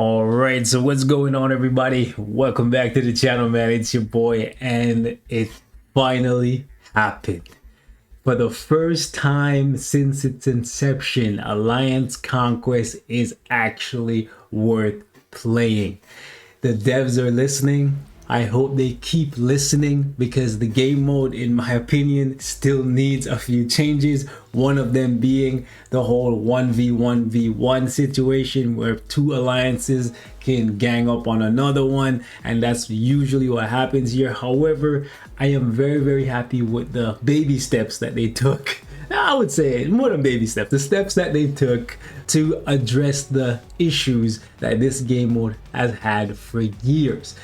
All right, so what's going on, everybody? Welcome back to the channel, man. It's your boy, and it finally happened. For the first time since its inception, Alliance Conquest is actually worth playing. The devs are listening. I hope they keep listening, because the game mode, in my opinion, still needs a few changes. One of them being the whole 1v1v1 situation where two alliances can gang up on another one, and that's usually what happens here. However, I am very happy with the baby steps that they took. I would say more than baby steps, the steps that they took to address the issues that this game mode has had for years.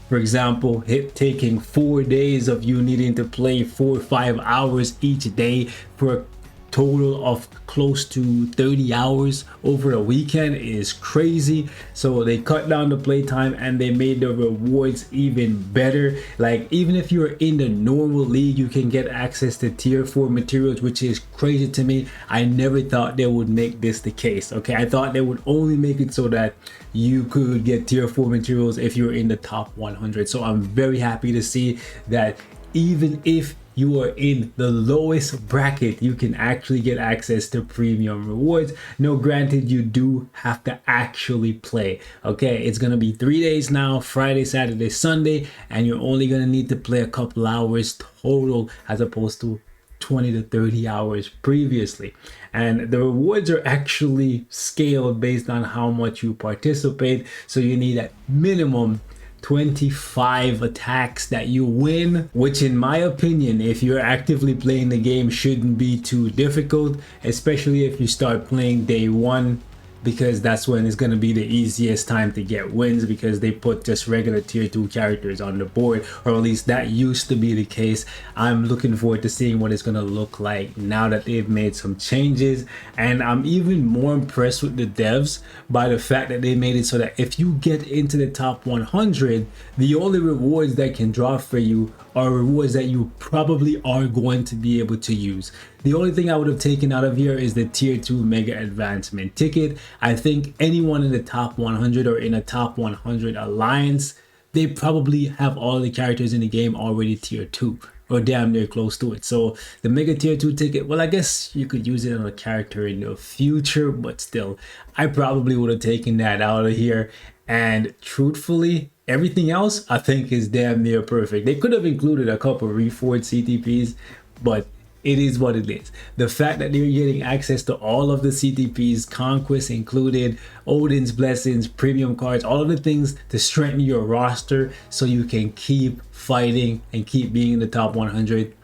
For example, taking 4 days of you needing to play 4 or 5 hours each day for a total of close to 30 hours over a weekend is crazy. So they cut down the playtime and they made the rewards even better. Like, even if you're in the normal league, you can get access to tier 4 materials, which is crazy to me. I never thought they would make this the case. Okay, I thought they would only make it so that you could get tier 4 materials if you're in the top 100. So I'm very happy to see that even if you are in the lowest bracket, you can actually get access to premium rewards. No, granted, you do have to actually play. Okay, it's gonna be 3 days now, Friday, Saturday, Sunday, and you're only gonna need to play a couple hours total as opposed to 20 to 30 hours previously. And the rewards are actually scaled based on how much you participate. So you need at minimum 25 attacks that you win, which in my opinion, if you're actively playing the game, shouldn't be too difficult, especially if you start playing day one, because that's when it's going to be the easiest time to get wins, because they put just regular tier 2 characters on the board, or at least that used to be the case. I'm looking forward to seeing what it's going to look like now that they've made some changes, and I'm even more impressed with the devs by the fact that they made it so that if you get into the top 100, the only rewards that can drop for you are rewards that you probably are going to be able to use. The only thing I would have taken out of here is the tier 2 mega advancement ticket. I think anyone in the top 100 or in a top 100 alliance, they probably have all the characters in the game already tier 2 or damn near close to it. So the mega tier 2 ticket, well, I guess you could use it on a character in the future, but still, I probably would have taken that out of here. And truthfully, everything else I think is damn near perfect. They could have included a couple of reforged CTPs, but it is what it is. The fact that they're getting access to all of the CTPs, Conquest included, Odin's Blessings, premium cards, all of the things to strengthen your roster so you can keep fighting and keep being in the top 100.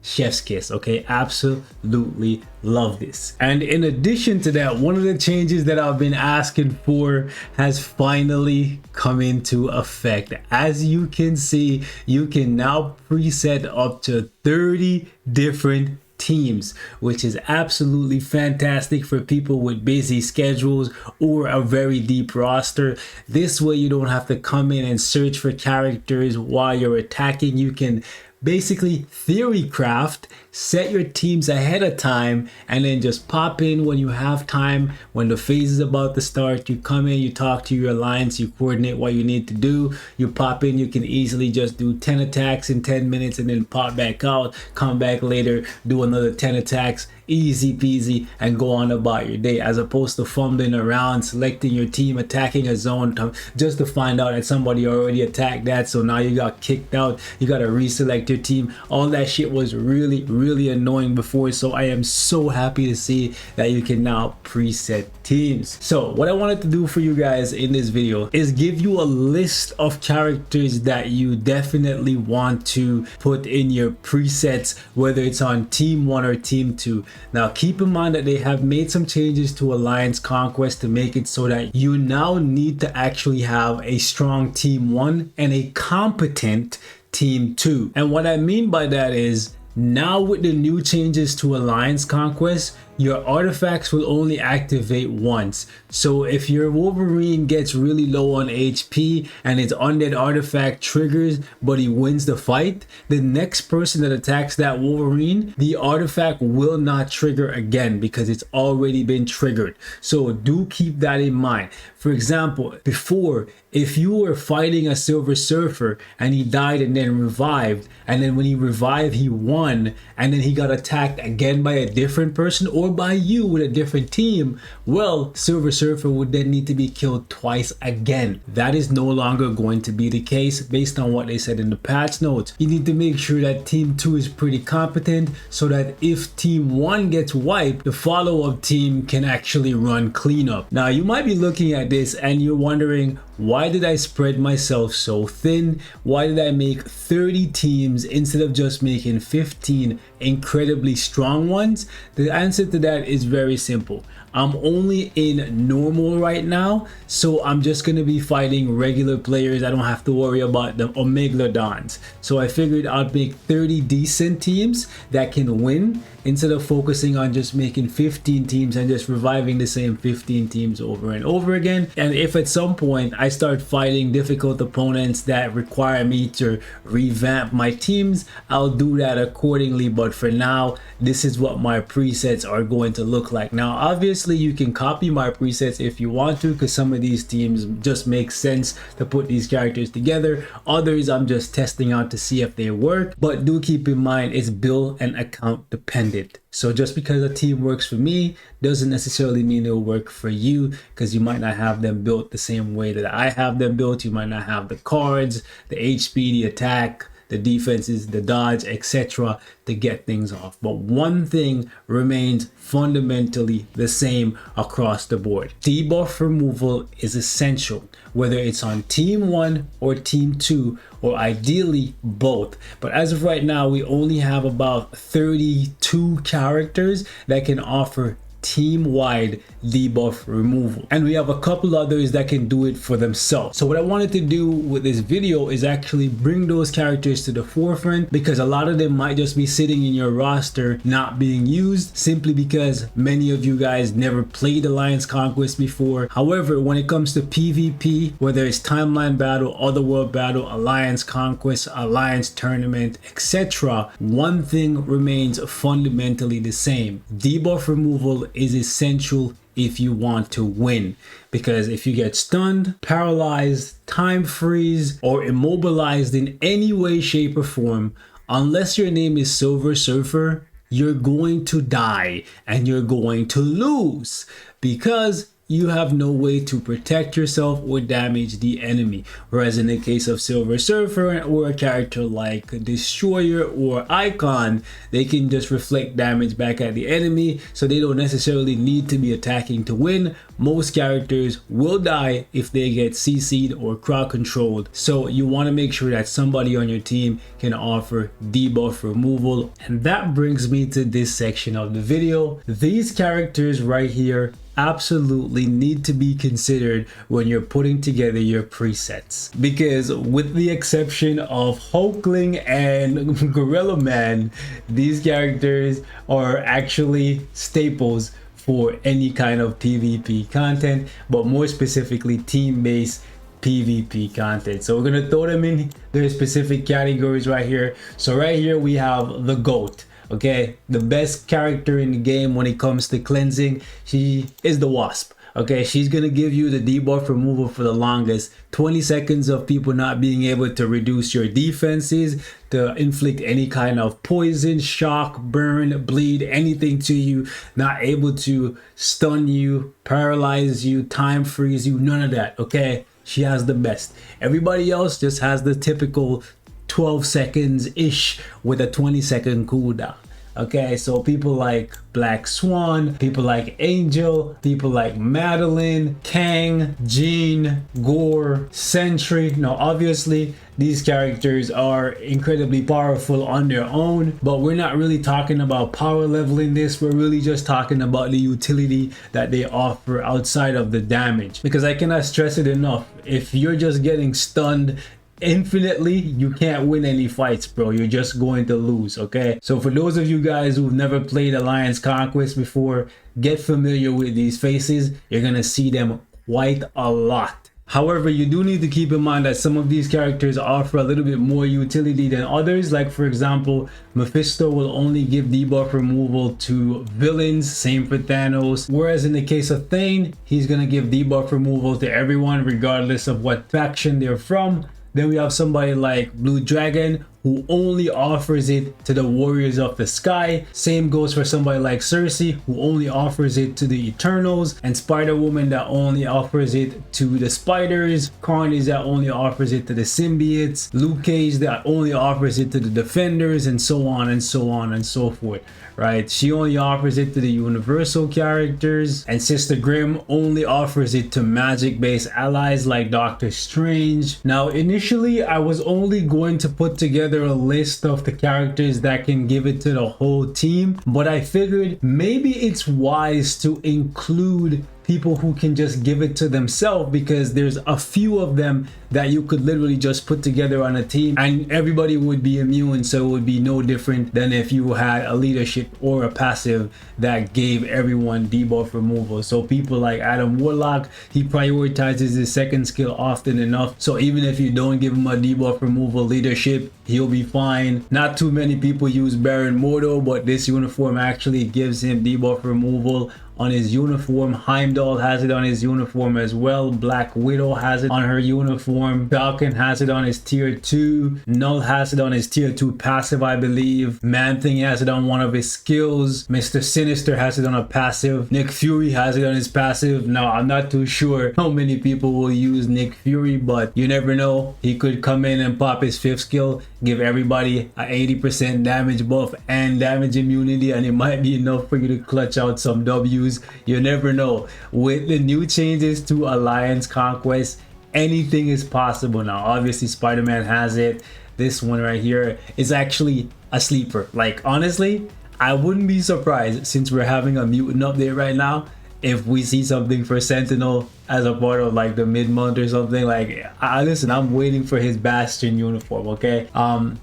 Chef's kiss. Okay, absolutely love this. And in addition to that, one of the changes that I've been asking for has finally come into effect. As you can see, you can now preset up to 30 different teams, which is absolutely fantastic for people with busy schedules or a very deep roster. This way you don't have to come in and search for characters while you're attacking. You can basically theory craft, set your teams ahead of time, and then just pop in when you have time. When the phase is about to start, you come in, you talk to your alliance, you coordinate what you need to do, you pop in. You can easily just do 10 attacks in 10 minutes and then pop back out, come back later, do another 10 attacks, easy peasy, and go on about your day, as opposed to fumbling around selecting your team, attacking a zone just to find out that somebody already attacked that, so now you got kicked out, you got to reselect your team. All that shit was really annoying before, so I am so happy to see that you can now preset teams. So what I wanted to do for you guys in this video is give you a list of characters that you definitely want to put in your presets, whether it's on team 1 or team 2. Now keep in mind that they have made some changes to Alliance Conquest to make it so that you now need to actually have a strong team 1 and a competent team 2. And what I mean by that is, now with the new changes to Alliance Conquest, your artifacts will only activate once. So if your Wolverine gets really low on HP and its undead artifact triggers but he wins the fight, the next person that attacks that Wolverine, the artifact will not trigger again because it's already been triggered. So do keep that in mind. For example, before, if you were fighting a Silver Surfer and he died and then revived, and then when he revived he won, and then he got attacked again by a different person or by you with a different team, well, Silver Surfer would then need to be killed twice again. That is no longer going to be the case based on what they said in the patch notes. You need to make sure that Team 2 is pretty competent so that if Team 1 gets wiped, the follow-up team can actually run cleanup. Now, you might be looking at this and you're wondering, why did I spread myself so thin? Why did I make 30 teams instead of just making 15 incredibly strong ones? The answer to that is very simple. I'm only in normal right now, so I'm just going to be fighting regular players. I don't have to worry about the Omegalodons. So I figured I'd make 30 decent teams that can win instead of focusing on just making 15 teams and just reviving the same 15 teams over and over again. And if at some point I start fighting difficult opponents that require me to revamp my teams, I'll do that accordingly. But for now, this is what my presets are going to look like. Now, obviously, you can copy my presets if you want to, because some of these teams just make sense to put these characters together. Others I'm just testing out to see if they work, but do keep in mind it's build and account dependent. So just because a team works for me doesn't necessarily mean it'll work for you, because you might not have them built the same way that I have them built. You might not have the cards, the HP, the attack, the defenses, the dodge, etc. to get things off. But one thing remains fundamentally the same across the board. Debuff removal is essential, whether it's on Team 1 or Team 2, or ideally both. But as of right now, we only have about 32 characters that can offer team-wide debuff removal, and we have a couple others that can do it for themselves. So what I wanted to do with this video is actually bring those characters to the forefront, because a lot of them might just be sitting in your roster not being used simply because many of you guys never played Alliance Conquest before. However, when it comes to PvP, whether it's timeline battle, otherworld battle, Alliance Conquest, Alliance tournament, etc., one thing remains fundamentally the same. Debuff removal is essential if you want to win, because if you get stunned, paralyzed, time freeze, or immobilized in any way, shape, or form, unless your name is Silver Surfer, you're going to die and you're going to lose, because you have no way to protect yourself or damage the enemy. Whereas in the case of Silver Surfer or a character like Destroyer or Icon, they can just reflect damage back at the enemy, so they don't necessarily need to be attacking to win. Most characters will die if they get CC'd or crowd controlled, so you want to make sure that somebody on your team can offer debuff removal. And that brings me to this section of the video. These characters right here absolutely need to be considered when you're putting together your presets, because with the exception of Hulkling and Gorilla Man, these characters are actually staples for any kind of PvP content, but more specifically team-based PvP content. So we're gonna throw them in their specific categories right here. So right here we have the GOAT. Okay, the best character in the game when it comes to cleansing, she is the Wasp. Okay, she's gonna give you the debuff removal for the longest. 20 seconds of people not being able to reduce your defenses, to inflict any kind of poison, shock, burn, bleed, anything to you, not able to stun you, paralyze you, time freeze you, none of that. Okay, she has the best. Everybody else just has the typical 12 seconds ish with a 20-second cooldown. Okay, so people like Black Swan, people like Angel, people like Madeline, Kang, Jean, Gore, Sentry. Now obviously these characters are incredibly powerful on their own, but we're not really talking about power level in this. We're really just talking about the utility that they offer outside of the damage, because I cannot stress it enough. If you're just getting stunned infinitely, you can't win any fights, bro. You're just going to lose. Okay, so for those of you guys who've never played Alliance Conquest before, get familiar with these faces. You're gonna see them quite a lot However, you do need to keep in mind that some of these characters offer a little bit more utility than others. Like for example, Mephisto will only give debuff removal to villains, same for Thanos. Whereas in the case of Thane, he's gonna give debuff removal to everyone regardless of what faction they're from. Then we have somebody like Blue Dragon, who only offers it to the Warriors of the Sky. Same goes for somebody like Cersei, who only offers it to the Eternals, and Spider-Woman that only offers it to the Spiders, Carnage that only offers it to the Symbiotes, Luke Cage that only offers it to the Defenders, and so on and so on and so forth. Right, she only offers it to the Universal characters, and Sister Grimm only offers it to magic-based allies like Doctor Strange. Now, initially, I was only going to put together a list of the characters that can give it to the whole team, but I figured maybe it's wise to include people who can just give it to themselves, because there's a few of them that you could literally just put together on a team and everybody would be immune, so it would be no different than if you had a leadership or a passive that gave everyone debuff removal. So people like Adam Warlock, he prioritizes his second skill often enough, so even if you don't give him a debuff removal leadership, he'll be fine. Not too many people use Baron Mordo, but this uniform actually gives him debuff removal on his uniform. Heimdall has it on his uniform as well. Black Widow has it on her uniform. Falcon has it on his tier 2. Null has it on his tier 2 passive, I believe. Man-Thing has it on one of his skills. Mr. Sinister has it on a passive. Nick Fury has it on his passive. Now, I'm not too sure how many people will use Nick Fury, but you never know. He could come in and pop his 5th skill, give everybody a 80% damage buff and damage immunity, and it might be enough for you to clutch out some W's. You never know. With the new changes to Alliance Conquest, anything is possible now. Obviously, Spider-Man has it. This one right here is actually a sleeper. Like, honestly, I wouldn't be surprised, since we're having a mutant update right now, if we see something for Sentinel as a part of like the mid-month or something. Like, listen, I'm waiting for his Bastion uniform, okay?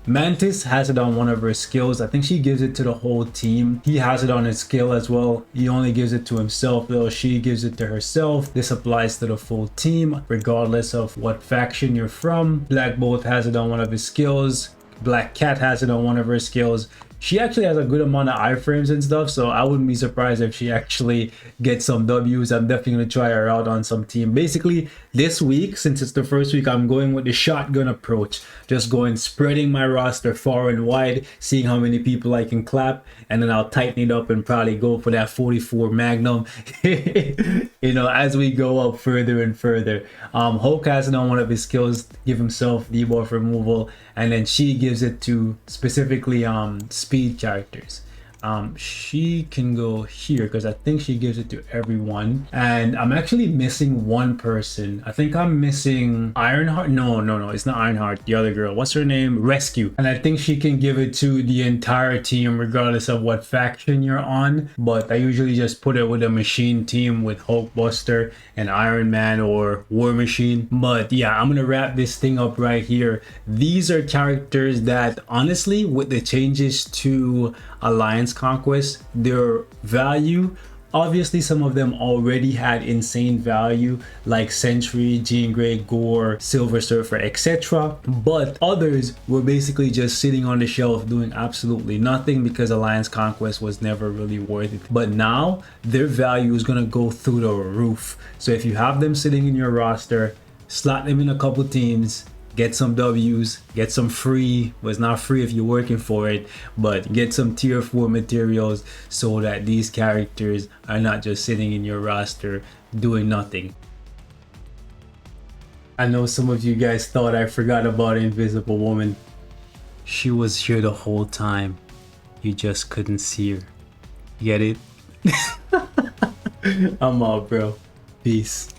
Mantis has it on one of her skills. I think she gives it to the whole team. He has it on his skill as well. He only gives it to himself though. She gives it to herself. This applies to the full team regardless of what faction you're from. Black Bolt has it on one of his skills. Black Cat has it on one of her skills. She actually has a good amount of iframes and stuff, so I wouldn't be surprised if she actually gets some W's. I'm definitely going to try her out on some team. Basically, this week, since it's the first week, I'm going with the shotgun approach. Just going, spreading my roster far and wide, seeing how many people I can clap, and then I'll tighten it up and probably go for that 44 Magnum, you know, as we go up further and further. Hulk has it on one of his skills, give himself debuff removal, and then she gives it to specifically speed characters. She can go here because I think she gives it to everyone, and I'm actually missing one person. I think I'm missing Ironheart. No, it's not Ironheart. The other girl, what's her name? Rescue. And I think she can give it to the entire team regardless of what faction you're on, but I usually just put it with a machine team with Hulkbuster and Iron Man or War Machine. But yeah, I'm gonna wrap this thing up right here. These are characters that honestly, with the changes to Alliance Conquest, their value, obviously some of them already had insane value, like Sentry, Jean Grey, Gore, Silver Surfer, etc. But others were basically just sitting on the shelf doing absolutely nothing because Alliance Conquest was never really worth it. But now their value is gonna go through the roof. So if you have them sitting in your roster, slot them in a couple teams, get some W's, get some free, well, it's not free if you're working for it, but get some tier 4 materials so that these characters are not just sitting in your roster doing nothing. I know some of you guys thought I forgot about Invisible Woman. She was here the whole time. You just couldn't see her. Get it? I'm out, bro. Peace.